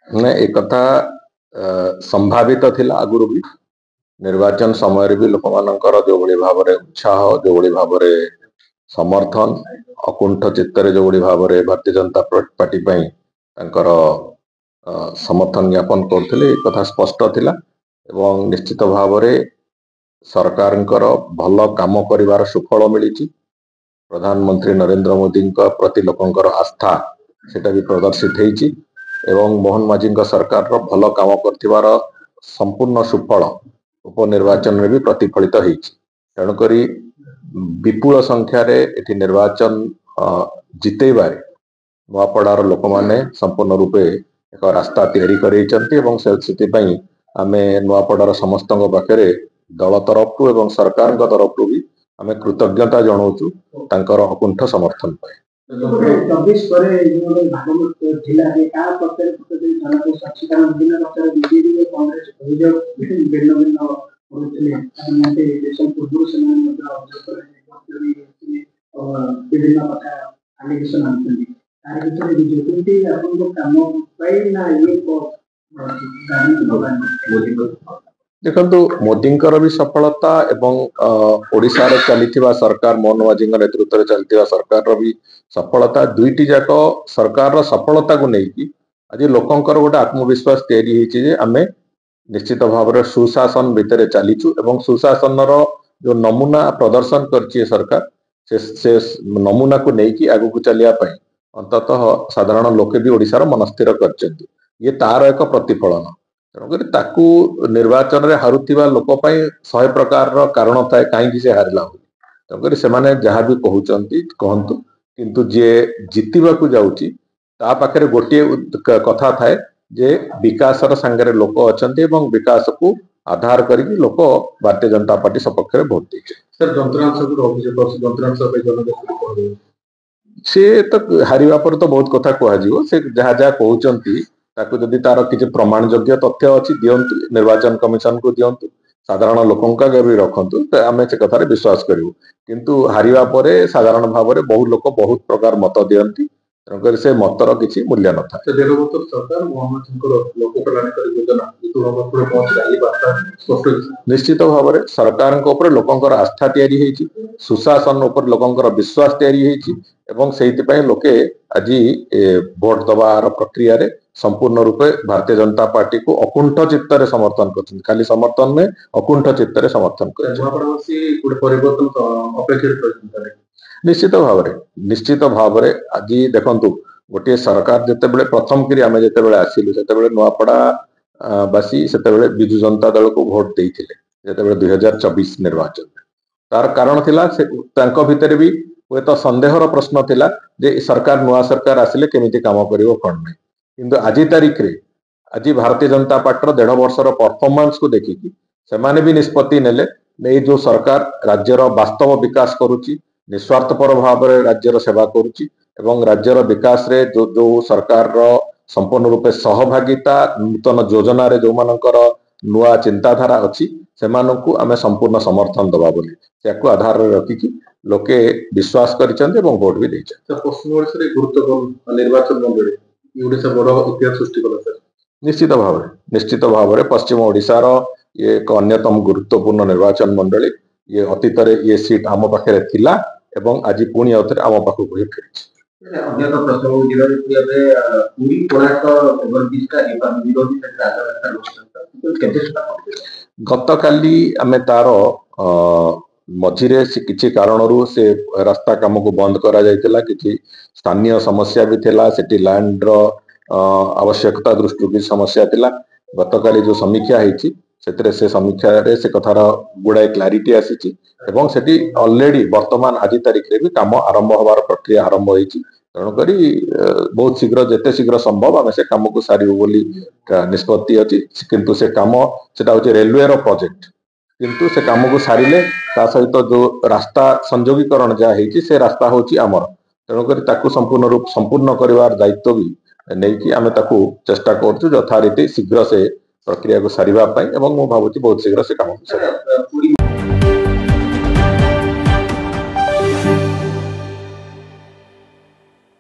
ना एक कथा संभावित थिला आगुरु भी निर्वाचन समय भी लोक मानकर जो भली भाव रे उत्साह जो भली भाव रे समर्थन अकुंठ चित्तरे जो भली भाव रे भारतीय जनता पार्टी पई तांकर समर्थन ज्ञापन करथिले कथा स्पष्ट थिला एवं निश्चित भाव रे सरकारंकर भल काम करिवार सुफल मिलिछि। प्रधानमंत्री नरेंद्र मोदी प्रति लोकंकर आस्था सेटा भी प्रदर्शित होईछि एवं मोहन माझी सरकार भल काम करथिबार संपूर्ण सुफल उपनिर्वाचन में भी प्रतिफलित होईछि। तेणुकरी विपुल संख्यार एठी निर्वाचन जितेबारे नुआपड़ार लोक माने संपूर्ण रूपे एक रास्ता तैयारी करैछन्ति एवं सेतिपई आमे नुआपड़ार समस्त पाखरे दल तरफ एवं सरकार तरफ भी आमे कृतज्ञता जनाऊँ तांकर अकुंठ समर्थन पाए। देखो मोदींकर भी सफलता एवं ओडिशा रे चलीथिबा सरकार मोहन माझी नेतृत्व रे चलथिबा सरकार भी सफलता दुईटी जाक सरकार सफलता को लेकिन आज लोकंकर गोटे आत्मविश्वास तैयारी होईछि जे आमे निश्चित भाव रे सुशासन भितर चलीचु एवं सुशासन जो नमूना प्रदर्शन करछि सरकार से नमूना को लेकिन आगु को चलिया पई अंततः साधारण लोके भी ओडिशा रो मनस्थिर करछन्ति ये तार एक प्रतिफलन। तेणुकर ताकू निर्वाचन रे हारुथिबा लोक पई 100 प्रकार रो कारण थाए काहे से हारला तेणुकर से माने जहाँ भी कहउचन्ति कहंतु किंतु जे जितिबा को जाउची ता पाखरे गोटे कथा थाए जे विकास रो संगे लोक अछन्ति एवं विकास को आधार करिक लोक भारतीय जनता पार्टी सपक्ष रे वोट देछे। सर जंत्रांश को अभियोग जंत्रांश पे जनगणना से तो हारिबा पर तो बहुत कथा कह जिवो से जहाँ जहाँ कहउचन्ति ताकू जदि तार किछि प्रमाण योग्य तथ्य अछि दियंतु निर्वाचन कमिशन को दियंतु साधारण लोकंका भी रखंतु तो आमे से कथारे विश्वास करिवु किंतु हारिबा परे साधारण भाव रे बहुत लोक बहुत प्रकार मत दियंती तेणुकर से मतर किछि मूल्य न था। सरकार लोक कल्याणकारी योजना निश्चित भाव रे सरकार लोकंकर आस्था तैयारी होईछि सुशासन उपर लोकंकर विश्वास तैयारी होईछि एवं सेहिति पई लोके आज वोट दबार प्रक्रिया रे संपूर्ण रूपे भारतीय जनता पार्टी को अकुंठ चित्तरे समर्थन करछन खाली समर्थन में अकुंठ चित्तरे समर्थन करछन। निश्चित भाव रे आज देखंतु गोटे सरकार जते बेले प्रथम करी आमे जते बेले आसिलु सेते बेले नुआपड़ा बासी सेते बेले बिजु जनता दल को वोट देइथिले जते बेले 2024 निर्वाचन तार कारण थिला से तांको भितर भी हुए तो संदेहर प्रश्न थिला जे सरकार नुआ सरकार आसिले केमिति काम करिवो कोन नै किंतु आज तारीख रे आज भारतीय जनता पार्टी 1.5 वर्षर परफॉर्मेंस को देखिकी सेमाने भी निष्पत्ति नेले नै जो सरकार राज्यर वास्तव विकास करूची निस्वार्थपर भाव रे राज्यर सेवा करूची एवं राज्यर विकास रे जो जो सरकार रो संपूर्ण रूपे सहभागिता नूतन योजना रे जो मानकर नुआ चिंताधारा अछि सेमानकु आमे संपूर्ण समर्थन दबा बोली याकु आधार रे रखिकी लोके विश्वास करिसंते एवं वोट भी दैछन। पश्चिम ओडिशा रे गुरुत्वपूर्ण निर्वाचन मंडली ओडिशा बड़ इतिहास सृष्टि कला सर। निश्चित भाव रे पश्चिम ओडिशा रो ये एक अन्यतम गुरुत्वपूर्ण निर्वाचन मंडली ये अतीत रे ये सीट आम पाखे थिला एवं आज पुणी आउथरे आम पाखु को फेरिछि। अन्यतम प्रसंग जिला रे पूरी कोणाक ओवरब्रिजटा एबा विरोधी गत काली आमे तार मझिरे से किछि कारणरू से रास्ता काम को बंद करा जायतिला किछि स्थानीय समस्या भी थिला सेठी लैंड रो आवश्यकता दृष्टि भी समस्या थिला गत काली जो समीक्षा हेछि सेतरे से समीक्षा रे से कथार गुडाय क्लैरिटी आसीछि एवं सेठी ऑलरेडी वर्तमान आज तारीख रे भी काम आरंभ होबार प्रक्रिया आरंभ होईछि तेणुकरी बहुत शीघ्र जेते शीघ्र संभव आमे से काम को सारिबो बोली निष्पत्ति अछि किंतु से काम सेटा होछि रेलवे रो प्रोजेक्ट किंतु से काम को सारिले ता सहित जो रास्ता संयोगीकरण जा हेछि से रास्ता होछि आमर तेणुकरी ताकू संपूर्ण करिवार दायित्व भी नेकी आमे ताकू चेष्टा करछु यथारीति शीघ्र से प्रक्रिया को सारिबा पई एवं मो भाबुछि बहुत शीघ्र से काम